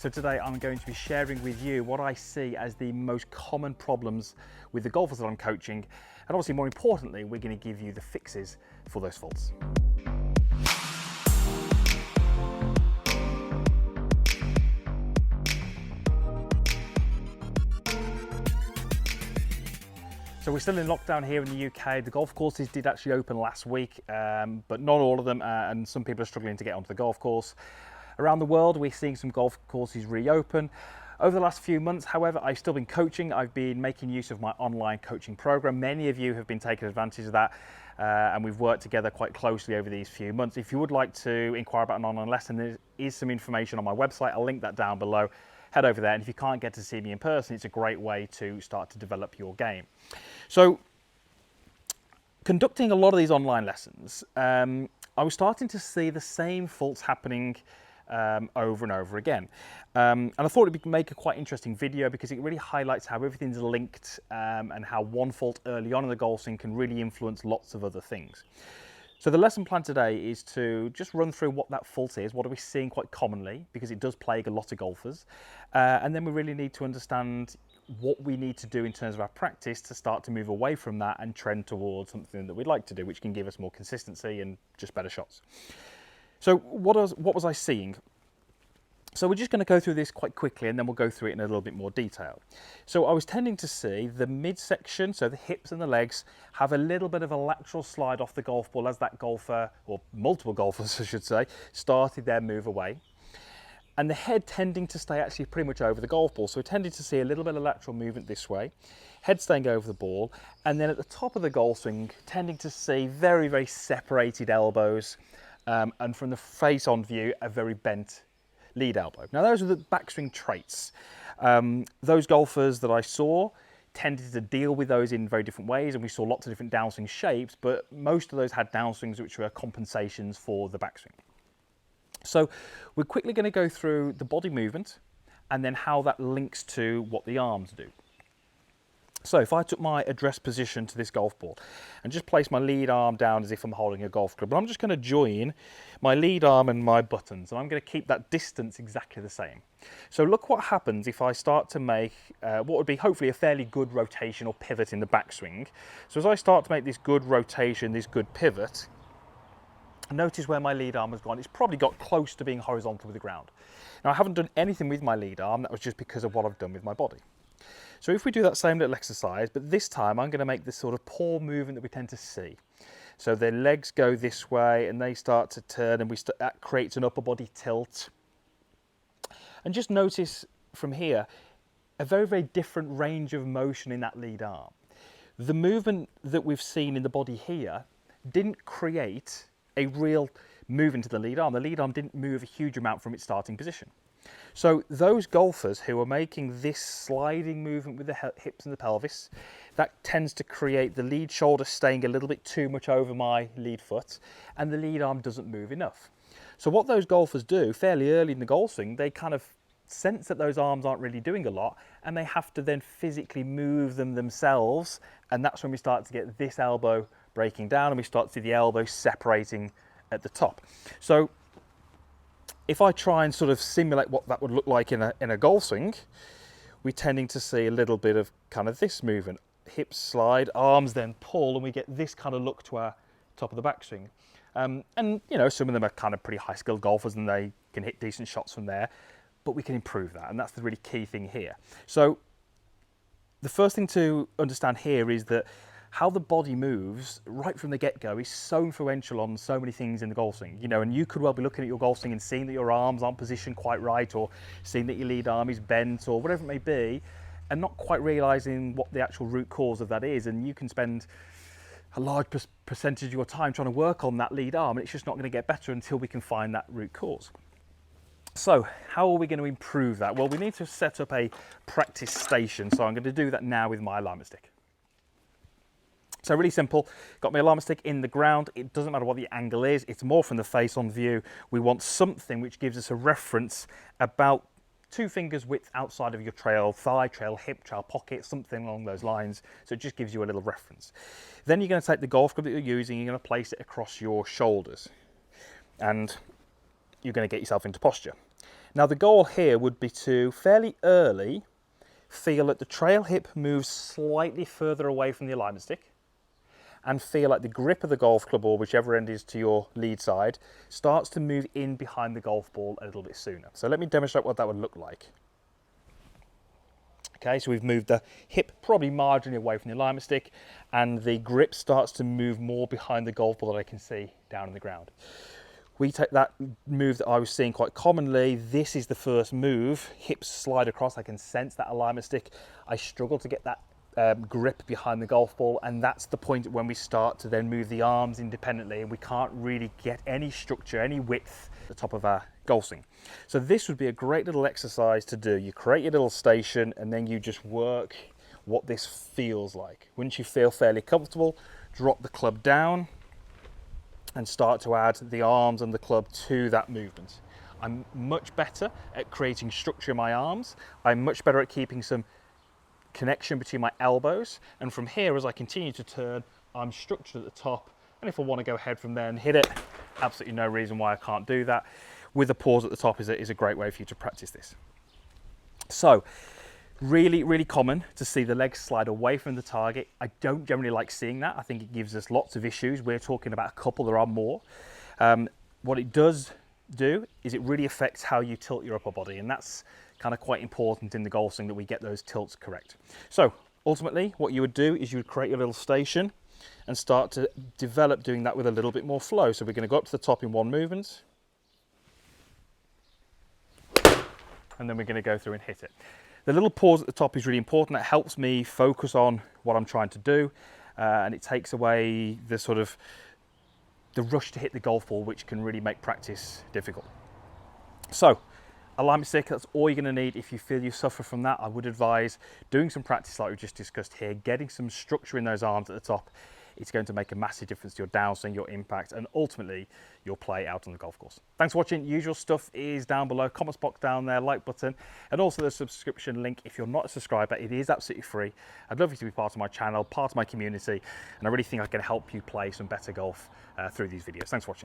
So today I'm going to be sharing with you what I see as the most common problems with the golfers that I'm coaching, and obviously more importantly, we're going to give you the fixes for those faults. So we're still in lockdown here in the UK. The golf courses did actually open last week, but not all of them, and some people are struggling to get onto the golf course. Around the world, we're seeing some golf courses reopen. Over the last few months, however, I've still been coaching. I've been making use of my online coaching program. Many of you have been taking advantage of that, and we've worked together quite closely over these few months. If you would like to inquire about an online lesson, there is some information on my website. I'll link that down below. Head over there, and if you can't get to see me in person, it's a great way to start to develop your game. So, conducting a lot of these online lessons, I was starting to see the same faults happening over and over again. And I thought it'd make a quite interesting video because it really highlights how everything's linked and how one fault early on in the golf swing can really influence lots of other things. So the lesson plan today is to just run through what that fault is, what are we seeing quite commonly, because it does plague a lot of golfers. And then we really need to understand what we need to do in terms of our practice to start to move away from that and trend towards something that we'd like to do, which can give us more consistency and just better shots. So what was I seeing? So we're just going to go through this quite quickly and then we'll go through it in a little bit more detail. So I was tending to see the midsection, so the hips and the legs, have a little bit of a lateral slide off the golf ball as that golfer, or multiple golfers I should say, started their move away. And the head tending to stay actually pretty much over the golf ball. So we're tending to see a little bit of lateral movement this way, head staying over the ball, and then at the top of the golf swing, tending to see very, very separated elbows, and from the face-on view, a very bent lead elbow. Now those are the backswing traits. Those golfers that I saw tended to deal with those in very different ways, and we saw lots of different downswing shapes, but most of those had downswings which were compensations for the backswing. So we're quickly going to go through the body movement and then how that links to what the arms do. So if I took my address position to this golf ball and just place my lead arm down as if I'm holding a golf club, I'm just going to join my lead arm and my buttons, and I'm going to keep that distance exactly the same. So look what happens if I start to make what would be hopefully a fairly good rotation or pivot in the backswing. So as I start to make this good rotation, this good pivot, notice where my lead arm has gone. It's probably got close to being horizontal with the ground. Now I haven't done anything with my lead arm, that was just because of what I've done with my body. So if we do that same little exercise, but this time I'm going to make this sort of paw movement that we tend to see. So their legs go this way and they start to turn, and that creates an upper body tilt. And just notice from here, a very, very different range of motion in that lead arm. The movement that we've seen in the body here didn't create a real move into the lead arm. The lead arm didn't move a huge amount from its starting position. So those golfers who are making this sliding movement with the hips and the pelvis, that tends to create the lead shoulder staying a little bit too much over my lead foot, and the lead arm doesn't move enough. So what those golfers do fairly early in the golf swing, they kind of sense that those arms aren't really doing a lot, and they have to then physically move them themselves, and that's when we start to get this elbow breaking down and we start to see the elbow separating at the top. So if I try and sort of simulate what that would look like in a golf swing, we're tending to see a little bit of kind of this movement. Hips slide, arms then pull, and we get this kind of look to our top of the backswing. And you know, some of them are kind of pretty high skilled golfers and they can hit decent shots from there, but we can improve that, and that's the really key thing here. So the first thing to understand here is that how the body moves right from the get-go is so influential on so many things in the golf swing. You know, and you could well be looking at your golf swing and seeing that your arms aren't positioned quite right, or seeing that your lead arm is bent, or whatever it may be, and not quite realizing what the actual root cause of that is. And you can spend a large percentage of your time trying to work on that lead arm, and it's just not going to get better until we can find that root cause. So how are we going to improve that? Well, we need to set up a practice station. So I'm going to do that now with my alignment stick. So really simple, got my alignment stick in the ground. It doesn't matter what the angle is, it's more from the face on view. We want something which gives us a reference about 2 fingers width outside of your trail thigh, trail hip, trail pocket, something along those lines. So it just gives you a little reference. Then you're going to take the golf club that you're using, you're going to place it across your shoulders, and you're going to get yourself into posture. Now the goal here would be to fairly early feel that the trail hip moves slightly further away from the alignment stick, and feel like the grip of the golf club, or whichever end is to your lead side, starts to move in behind the golf ball a little bit sooner. So let me demonstrate what that would look like. Okay, so we've moved the hip probably marginally away from the alignment stick, and the grip starts to move more behind the golf ball that I can see down on the ground. We take that move that I was seeing quite commonly. This is the first move. Hips slide across. I can sense that alignment stick. I struggle to get that grip behind the golf ball, and that's the point when we start to then move the arms independently, and we can't really get any structure, any width at the top of our golf swing. So this would be a great little exercise to do. You create your little station, and then you just work what this feels like. Once you feel fairly comfortable, drop the club down and start to add the arms and the club to that movement. I'm much better at creating structure in my arms. I'm much better at keeping some connection between my elbows, and from here, as I continue to turn, I'm structured at the top, and if I want to go ahead from there and hit it, absolutely no reason why I can't do that. With a pause at the top is a great way for you to practice this. So really common to see the legs slide away from the target. I don't generally like seeing that. I think it gives us lots of issues. We're talking about a couple, there are more. What it does do is it really affects how you tilt your upper body, and that's kind of quite important in the golf swing, that we get those tilts correct. So ultimately what you would do is you would create your little station and start to develop doing that with a little bit more flow. So we're going to go up to the top in one movement, and then we're going to go through and hit it. The little pause at the top is really important. That helps me focus on what I'm trying to do, and it takes away the sort of the rush to hit the golf ball, which can really make practice difficult. So alignment stick, that's all you're going to need. If you feel you suffer from that, I would advise doing some practice like we just discussed here, getting some structure in those arms at the top. It's going to make a massive difference to your downswing, your impact, and ultimately your play out on the golf course. Thanks for watching. Usual stuff is down below, comments box down there, like button, and also the subscription link. If you're not a subscriber, it is absolutely free. I'd love you to be part of my channel, part of my community, and I really think I can help you play some better golf through these videos. Thanks for watching.